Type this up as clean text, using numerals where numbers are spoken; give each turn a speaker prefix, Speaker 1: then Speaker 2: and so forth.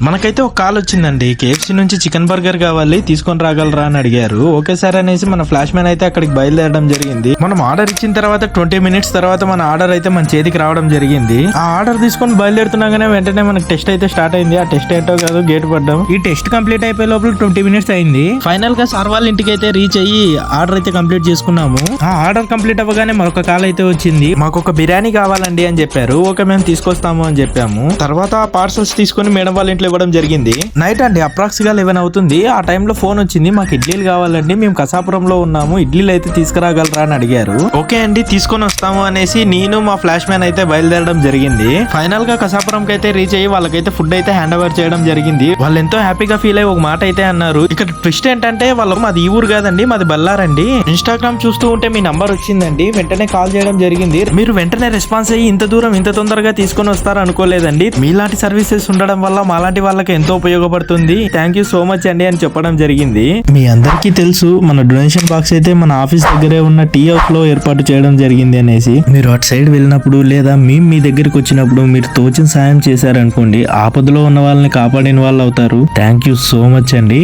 Speaker 1: మనకైతే ఒక కాల్ వచ్చిందండి. కేఎఫ్సీ నుంచి చికెన్ బర్గర్ కావాలి, తీసుకొని రాగలరా అని అడిగారు. ఓకే సార్ అనేసి మన ఫ్లాష్ మ్యాన్ అయితే అక్కడికి బయలుదేరడం జరిగింది. మనం ఆర్డర్ ఇచ్చిన తర్వాత 20 minutes తర్వాత మన ఆర్డర్ అయితే మన చేతికి రావడం జరిగింది. ఆ ఆర్డర్ తీసుకొని బయలుదేరుతున్నాగానే వెంటనే మనకి టెస్ట్ అయితే స్టార్ట్ అయింది. ఆ టెస్ట్ ఏంటో కాదు, గేట్ పడ్డాం. ఈ టెస్ట్ కంప్లీట్ అయిపోయే లోపల 20 minutes అయింది. ఫైనల్ గా సార్ వాళ్ళ ఇంటికి అయితే రీచ్ అయ్యి ఆర్డర్ అయితే కంప్లీట్ చేసుకున్నాము. ఆ ఆర్డర్ కంప్లీట్ అవ్వగానే మరొక కాల్ అయితే వచ్చింది. మాకు ఒక బిర్యానీ కావాలండి అని చెప్పారు. ఓకే మేము తీసుకొస్తాము అని చెప్పాము. తర్వాత ఆ పార్సల్స్ తీసుకొని మేడం వాళ్ళ ఇంట్లో ఇవ్వడం జరిగింది. నైట్ అండి, అప్రాక్స్ గా 11 అవుతుంది. ఆ టైంలో ఫోన్ వచ్చింది. మాకు ఇడ్లీలు కావాలండి, మేము కసాపురంలో ఉన్నాము, ఇడ్లీలు అయితే తీసుకురాగలరా అని అడిగారు. ఓకే అండి తీసుకొని వస్తాము అనేసి నేను మా ఫ్లాష్ మ్యాన్ అయితే బయలుదేరడం జరిగింది. ఫైనల్ గా కసాపురం అయితే రీచ్ అయ్యి వాళ్ళకైతే ఫుడ్ అయితే హ్యాండ్ ఓవర్ చేయడం జరిగింది. వాళ్ళు ఎంతో హ్యాపీగా ఫీల్ అయ్యి ఒక మాట అయితే అన్నారు. ఇక్కడ ట్విస్ట్ ఏంటంటే వాళ్ళు మాది ఈ ఊరు కాదండి, మాది బల్లారండి. ఇన్స్టాగ్రామ్ చూస్తూ ఉంటే మీ నంబర్ వచ్చిందండి, వెంటనే కాల్ చేయడం జరిగింది. మీరు వెంటనే రెస్పాన్స్ అయ్యి ఇంత దూరం ఇంత తొందరగా తీసుకొని వస్తారు అనుకోలేదండి. మీలాంటి సర్వీసెస్ ఉండడం వల్ల మాలాంటి వాళ్ళకి ఎంతో ఉపయోగపడుతుంది. థ్యాంక్ యూ సో మచ్ అండి అని చెప్పడం జరిగింది. మీ అందరికీ తెలుసు మన డొనేషన్ బాక్స్ అయితే మన ఆఫీస్ దగ్గరే ఉన్న టీ హౌస్ లో ఏర్పాటు చేయడం జరిగింది అనేసి. మీరు అటు సైడ్ వెళ్ళినప్పుడు లేదా మేము మీ దగ్గరికి వచ్చినప్పుడు మీరు తోచిన సాయం చేశారనుకోండి, ఆపదలో ఉన్న వాళ్ళని కాపాడిన వాళ్ళు అవుతారు. థ్యాంక్ యూ సో మచ్ అండి.